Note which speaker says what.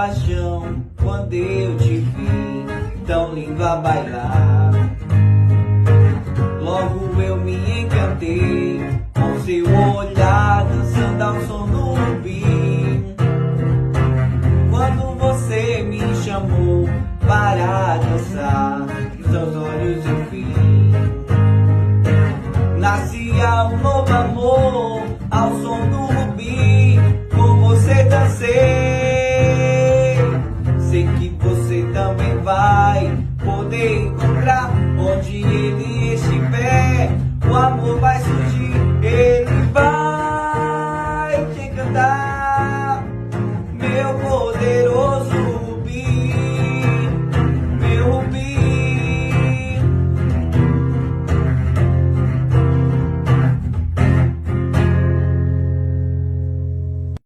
Speaker 1: paixão quando eu te vi, tão lindo a bailar. Logo eu me encantei com seu olhar, dançando ao som do rubim. Quando você me chamou para dançar, em seus olhos eu vi